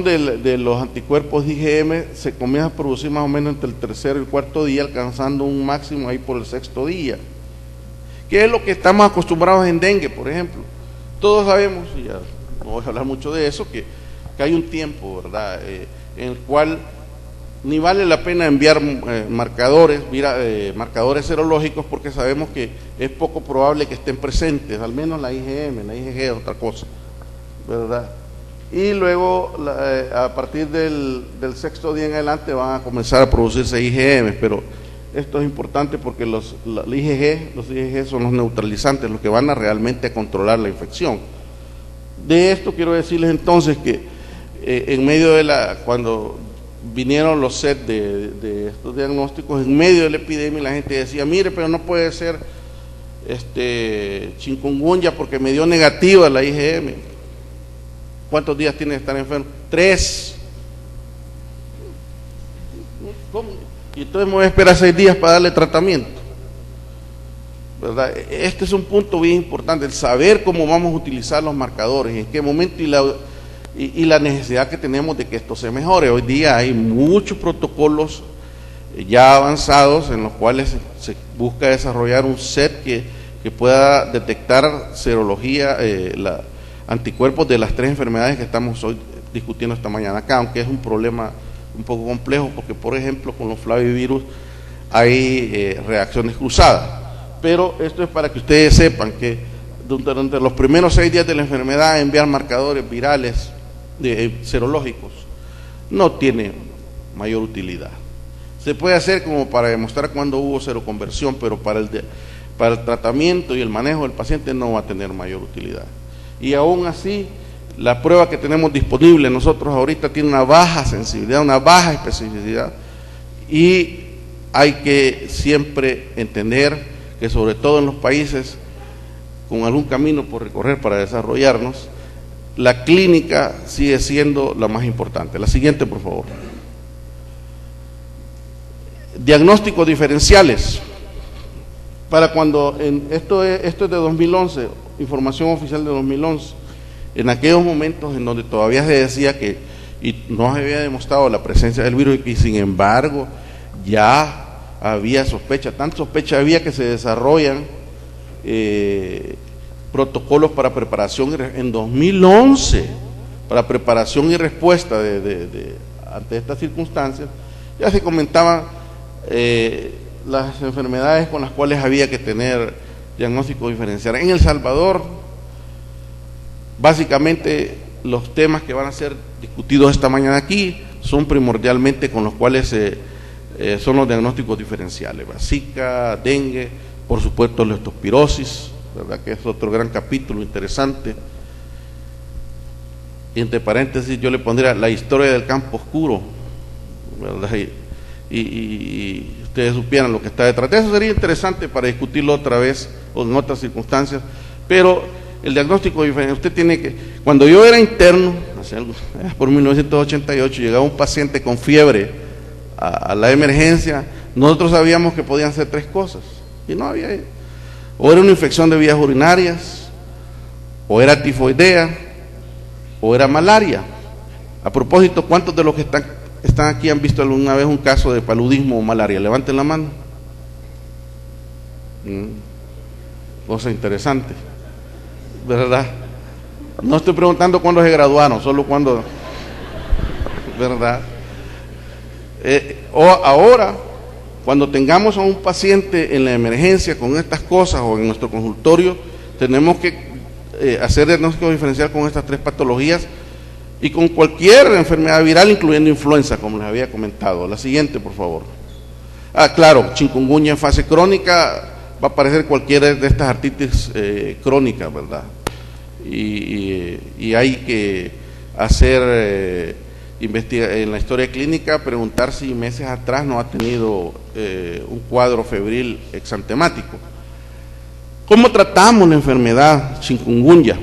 de los anticuerpos IgM se comienza a producir más o menos entre el 3er y el 4er día, alcanzando un máximo ahí por el 6º día. ¿Qué es lo que estamos acostumbrados en dengue, por ejemplo? Todos sabemos, y ya no voy a hablar mucho de eso, que hay un tiempo, ¿verdad?, en el cual ni vale la pena enviar marcadores serológicos, porque sabemos que es poco probable que estén presentes, al menos la IgM, la IgG es otra cosa, ¿verdad? Y luego, a partir del 6º día en adelante, van a comenzar a producirse IgM, pero esto es importante porque los IgG son los neutralizantes, los que van a realmente controlar la infección. De esto quiero decirles entonces que en medio cuando vinieron los sets de estos diagnósticos, en medio de la epidemia, la gente decía, mire, pero no puede ser chikungunya porque me dio negativa la IgM. ¿Cuántos días tiene que estar enfermo? 3. ¿Cómo? Y entonces me voy a esperar 6 días para darle tratamiento, ¿verdad? Este es un punto bien importante, el saber cómo vamos a utilizar los marcadores, en qué momento, y la necesidad que tenemos de que esto se mejore. Hoy día hay muchos protocolos ya avanzados en los cuales se busca desarrollar un set que pueda detectar serología, anticuerpos de las 3 enfermedades que estamos hoy discutiendo esta mañana acá, aunque es un problema un poco complejo porque, por ejemplo, con los flavivirus hay reacciones cruzadas. Pero esto es para que ustedes sepan que durante los primeros 6 días de la enfermedad enviar marcadores virales serológicos no tiene mayor utilidad. Se puede hacer como para demostrar cuándo hubo seroconversión, pero para el tratamiento y el manejo del paciente no va a tener mayor utilidad. Y aún así, la prueba que tenemos disponible nosotros ahorita tiene una baja sensibilidad, una baja especificidad, y hay que siempre entender que sobre todo en los países con algún camino por recorrer para desarrollarnos, la clínica sigue siendo la más importante. La siguiente, por favor. Diagnósticos diferenciales. Para cuando, esto es de 2011, información oficial de 2011, en aquellos momentos en donde todavía se decía que y no se había demostrado la presencia del virus y sin embargo ya había sospecha, tanta sospecha había que se desarrollan protocolos para preparación en 2011 para preparación y respuesta ante estas circunstancias. Ya se comentaban las enfermedades con las cuales había que tener diagnóstico diferencial. En El Salvador, básicamente los temas que van a ser discutidos esta mañana aquí son primordialmente con los cuales son los diagnósticos diferenciales: Zika, dengue, por supuesto leptospirosis, ¿verdad? Que es otro gran capítulo interesante. Y entre paréntesis yo le pondría la historia del campo oscuro, ¿verdad? Y ustedes supieran lo que está detrás de eso. Sería interesante para discutirlo otra vez o en otras circunstancias, pero el diagnóstico diferente, usted tiene que, cuando yo era interno, por 1988, llegaba un paciente con fiebre a la emergencia, nosotros sabíamos que podían ser 3 cosas, y no había, o era una infección de vías urinarias, o era tifoidea, o era malaria. A propósito, ¿cuántos de los que están aquí han visto alguna vez un caso de paludismo o malaria? Levanten la mano. Cosa interesante, ¿verdad? No estoy preguntando cuándo se graduaron, solo cuándo, ¿verdad? O ahora, cuando tengamos a un paciente en la emergencia con estas cosas o en nuestro consultorio, tenemos que hacer diagnóstico diferencial con estas 3 patologías y con cualquier enfermedad viral, incluyendo influenza, como les había comentado. La siguiente, por favor. Claro, chikungunya en fase crónica, va a aparecer cualquiera de estas artritis crónicas, ¿verdad? Y hay que hacer en la historia clínica, preguntar si meses atrás no ha tenido un cuadro febril exantemático. ¿Cómo tratamos la enfermedad chikungunya?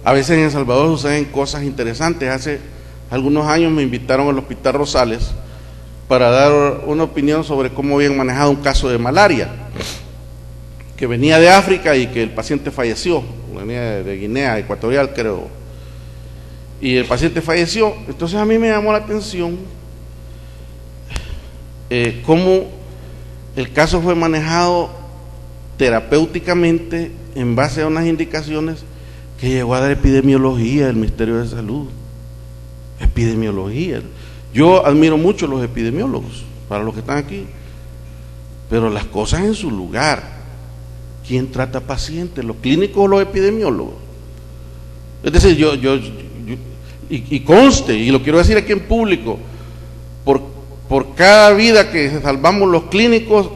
A veces en El Salvador suceden cosas interesantes. Hace algunos años me invitaron al Hospital Rosales para dar una opinión sobre cómo habían manejado un caso de malaria que venía de África y que el paciente falleció, venía de Guinea Ecuatorial, creo, y el paciente falleció. Entonces a mí me llamó la atención cómo el caso fue manejado terapéuticamente en base a unas indicaciones que llegó a dar epidemiología del Ministerio de Salud. Epidemiología. Yo admiro mucho a los epidemiólogos, para los que están aquí, pero las cosas en su lugar. ¿Quién trata pacientes? ¿Los clínicos o los epidemiólogos? Es decir, y conste, y lo quiero decir aquí en público, por cada vida que salvamos los clínicos,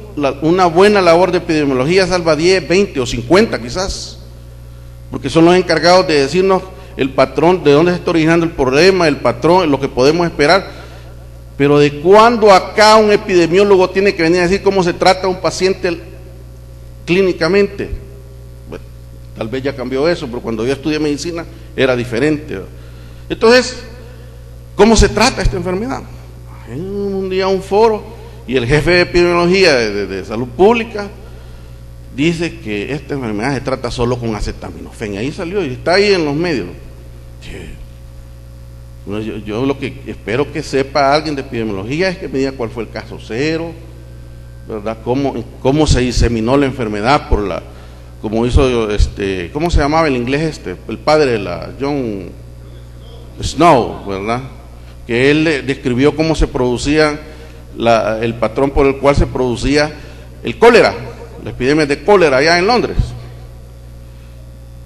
una buena labor de epidemiología salva 10, 20 o 50 quizás, porque son los encargados de decirnos el patrón, de dónde se está originando el problema, el patrón, lo que podemos esperar. Pero de cuándo acá un epidemiólogo tiene que venir a decir cómo se trata a un paciente clínicamente. Bueno, tal vez ya cambió eso, pero cuando yo estudié medicina era diferente. Entonces, ¿cómo se trata esta enfermedad? En un día un foro y el jefe de epidemiología de salud pública dice que esta enfermedad se trata solo con acetaminofén. Ahí salió y está ahí en los medios. Yo lo que espero que sepa alguien de epidemiología es que me diga cuál fue el caso cero, ¿verdad? Cómo se diseminó la enfermedad como hizo ¿cómo se llamaba el inglés el padre de la John Snow, ¿verdad? que él describió cómo se producía el patrón por el cual se producía el cólera, la epidemia de cólera allá en Londres.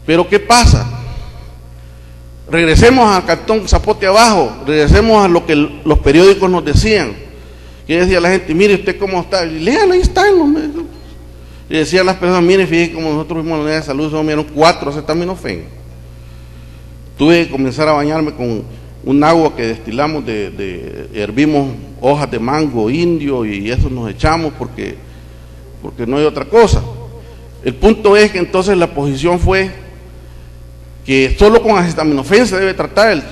Pero ¿qué pasa? Regresemos al cantón Zapote abajo, regresemos a lo que los periódicos nos decían. Que decía la gente, mire usted cómo está, y léalo, ahí está en los medios. Y decían las personas, mire, fíjense como nosotros vimos en la unidad de salud, solo miraron 4 acetaminofén. Tuve que comenzar a bañarme con un agua que destilamos, hervimos hojas de mango indio y eso nos echamos porque no hay otra cosa. El punto es que entonces la posición fue que solo con acetaminofén se debe tratar.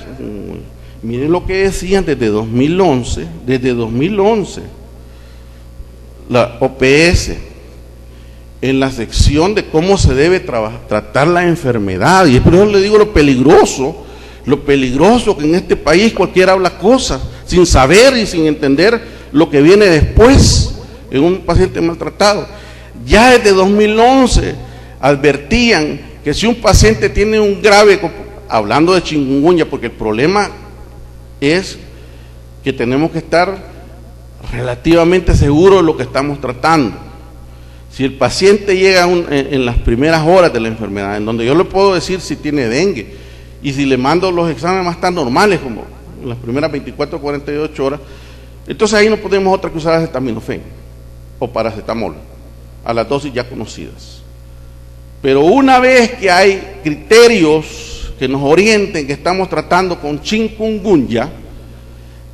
Miren lo que decían desde 2011, la OPS, en la sección de cómo se debe tratar la enfermedad. Y por eso le digo lo peligroso que en este país cualquiera habla cosas sin saber y sin entender lo que viene después en un paciente maltratado. Ya desde 2011 advertían que si un paciente tiene un grave, hablando de chikungunya, porque el problema es que tenemos que estar relativamente seguros de lo que estamos tratando. Si el paciente llega en las primeras horas de la enfermedad, en donde yo le puedo decir si tiene dengue, y si le mando los exámenes más tan normales, como en las primeras 24 o 48 horas, entonces ahí no podemos otra que usar acetaminofén o paracetamol, a las dosis ya conocidas. Pero una vez que hay criterios que nos orienten que estamos tratando con chikungunya,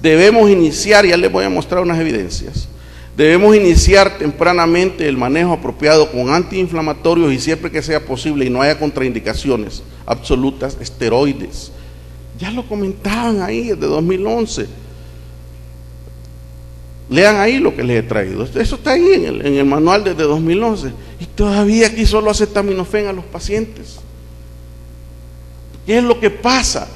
debemos iniciar, ya les voy a mostrar unas evidencias, debemos iniciar tempranamente el manejo apropiado con antiinflamatorios y siempre que sea posible y no haya contraindicaciones absolutas, esteroides. Ya lo comentaban ahí desde 2011. Lean ahí lo que les he traído. Eso está ahí en el manual desde 2011. Y todavía aquí solo acetaminofén a los pacientes. ¿Qué es lo que pasa?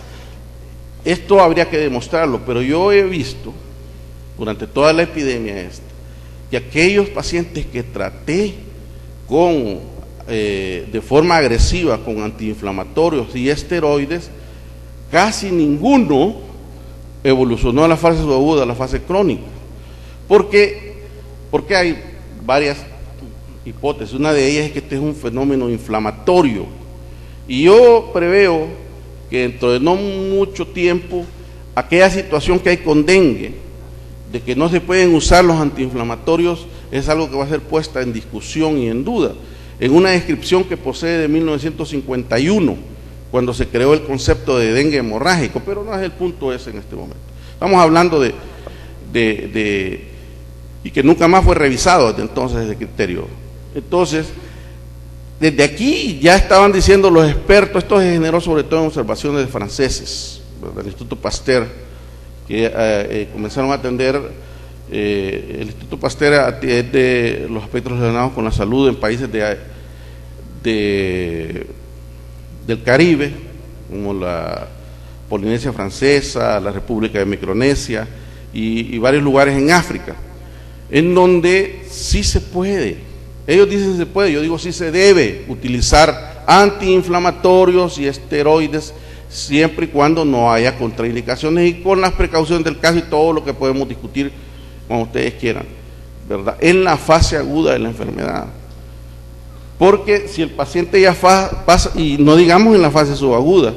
Esto habría que demostrarlo, pero yo he visto durante toda la epidemia que aquellos pacientes que traté de forma agresiva con antiinflamatorios y esteroides, casi ninguno evolucionó a la fase subaguda, a la fase crónica. Porque hay varias hipótesis. Una de ellas es que este es un fenómeno inflamatorio. Y yo preveo que dentro de no mucho tiempo, aquella situación que hay con dengue, de que no se pueden usar los antiinflamatorios, es algo que va a ser puesta en discusión y en duda. En una descripción que posee de 1951, cuando se creó el concepto de dengue hemorrágico, pero no es el punto ese en este momento. Estamos hablando y que nunca más fue revisado desde entonces ese criterio. Entonces, desde aquí ya estaban diciendo los expertos, esto se generó sobre todo en observaciones de franceses, del Instituto Pasteur, que comenzaron a atender, el Instituto Pasteur es de los aspectos relacionados con la salud en países del Caribe, como la Polinesia Francesa, la República de Micronesia y varios lugares en África, en donde sí se puede. Ellos dicen se puede, yo digo sí se debe utilizar antiinflamatorios y esteroides siempre y cuando no haya contraindicaciones y con las precauciones del caso y todo lo que podemos discutir como ustedes quieran, ¿verdad? En la fase aguda de la enfermedad. Porque si el paciente ya pasa, y no digamos en la fase subaguda,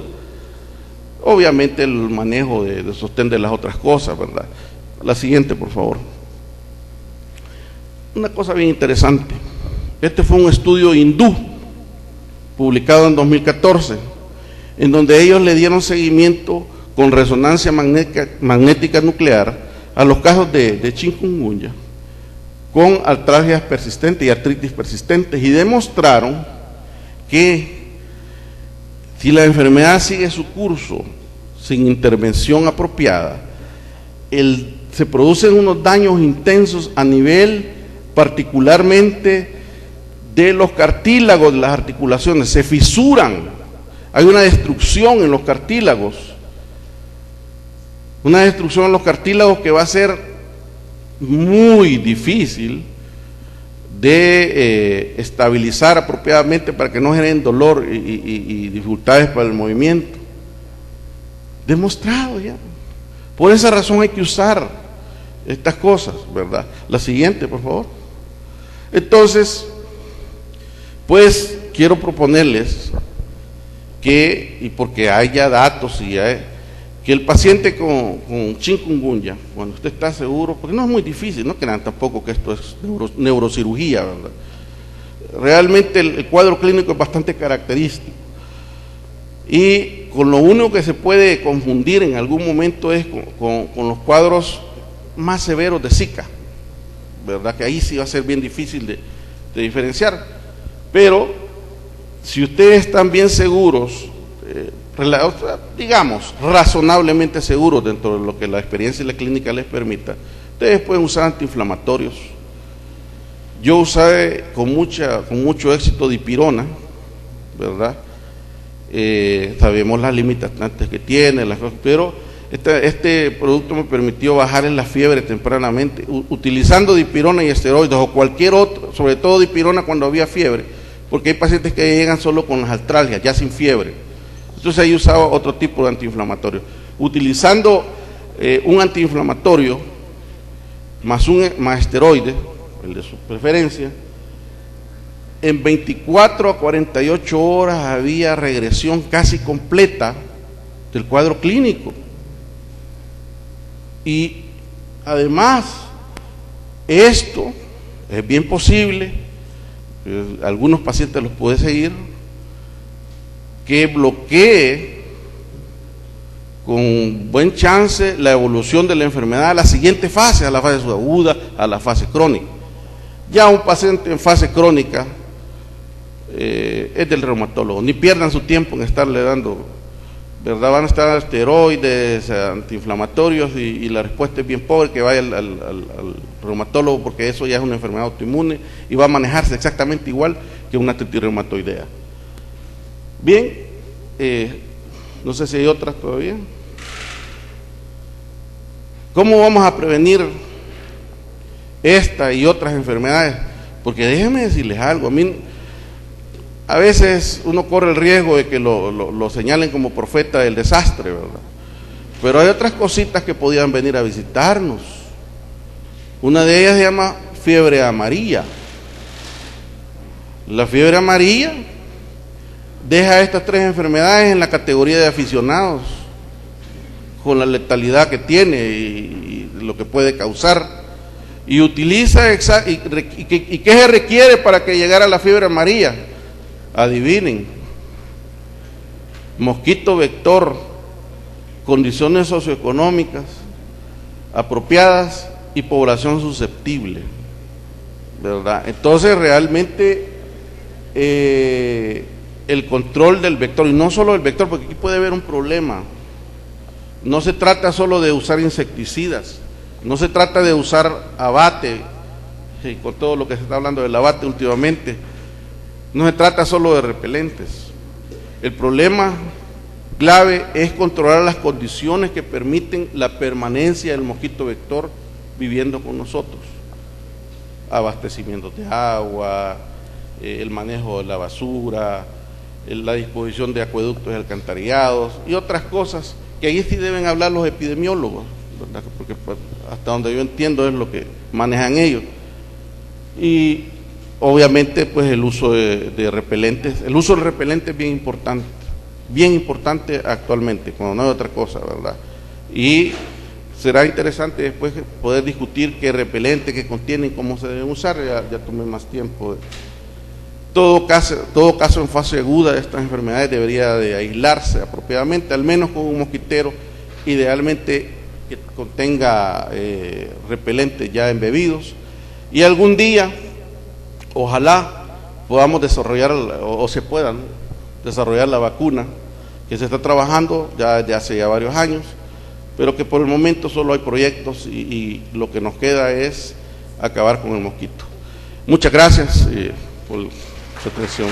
obviamente el manejo de sostén de las otras cosas, ¿verdad? La siguiente, por favor. Una cosa bien interesante. Este fue un estudio hindú, publicado en 2014, en donde ellos le dieron seguimiento con resonancia magnética nuclear a los casos de chikungunya con artralgias persistentes y artritis persistentes, y demostraron que si la enfermedad sigue su curso sin intervención apropiada, se producen unos daños intensos a nivel particularmente de los cartílagos de las articulaciones, se fisuran, hay una destrucción en los cartílagos, que va a ser muy difícil de estabilizar apropiadamente para que no generen dolor y dificultades para el movimiento. Demostrado ya. Por esa razón hay que usar estas cosas, ¿verdad? La siguiente, por favor. Entonces, pues quiero proponerles que, y porque hay ya datos y que el paciente con chikungunya, cuando usted está seguro, porque no es muy difícil, no crean tampoco que esto es neurocirugía, ¿verdad? Realmente el cuadro clínico es bastante característico, y con lo único que se puede confundir en algún momento es con los cuadros más severos de Zika, ¿verdad? Que ahí sí va a ser bien difícil de diferenciar, pero si ustedes están bien seguros, digamos, razonablemente seguros dentro de lo que la experiencia y la clínica les permita, ustedes pueden usar antiinflamatorios. Yo usé con mucho éxito dipirona, ¿verdad? Sabemos las limitantes que tiene, pero este producto me permitió bajar en la fiebre tempranamente, utilizando dipirona y esteroides o cualquier otro, sobre todo dipirona cuando había fiebre, porque hay pacientes que llegan solo con las artralgias, ya sin fiebre. Entonces ahí usaba otro tipo de antiinflamatorio. Utilizando un antiinflamatorio más esteroide, el de su preferencia, en 24 a 48 horas había regresión casi completa del cuadro clínico. Y además, esto es bien posible, algunos pacientes los puede seguir, que bloquee con buen chance la evolución de la enfermedad a la siguiente fase, a la fase subaguda, a la fase crónica. Ya un paciente en fase crónica es del reumatólogo, ni pierdan su tiempo en estarle dando, ¿verdad? Van a estar esteroides, antiinflamatorios, y la respuesta es bien pobre, que vaya al reumatólogo, porque eso ya es una enfermedad autoinmune y va a manejarse exactamente igual que una artritis reumatoidea. Bien, no sé si hay otras todavía. ¿Cómo vamos a prevenir esta y otras enfermedades? Porque déjenme decirles algo, a veces uno corre el riesgo de que lo señalen como profeta del desastre, ¿verdad? Pero hay otras cositas que podían venir a visitarnos. Una de ellas se llama fiebre amarilla. La fiebre amarilla deja estas tres enfermedades en la categoría de aficionados, con la letalidad que tiene y lo que puede causar, y utiliza y ¿qué se requiere para que llegara la fiebre amarilla? Adivinen: mosquito vector, condiciones socioeconómicas apropiadas y población susceptible, ¿verdad? Entonces realmente el control del vector, y no solo del vector, porque aquí puede haber un problema. No se trata solo de usar insecticidas, no se trata de usar abate, con todo lo que se está hablando del abate últimamente, no se trata solo de repelentes. El problema clave es controlar las condiciones que permiten la permanencia del mosquito vector viviendo con nosotros: abastecimiento de agua, el manejo de la basura, la disposición de acueductos y alcantarillados y otras cosas que ahí sí deben hablar los epidemiólogos, ¿verdad? Porque hasta donde yo entiendo es lo que manejan ellos. Y obviamente pues el uso de repelentes, el uso del repelente es bien importante actualmente, cuando no hay otra cosa, ¿verdad? Y será interesante después poder discutir qué repelente, qué contienen, cómo se deben usar. Ya tomé más tiempo. Todo caso en fase aguda de estas enfermedades debería de aislarse apropiadamente, al menos con un mosquitero, idealmente que contenga repelentes ya embebidos, y algún día ojalá podamos desarrollar o se puedan desarrollar la vacuna que se está trabajando ya desde hace ya varios años, pero que por el momento solo hay proyectos y lo que nos queda es acabar con el mosquito. Muchas gracias por su atención.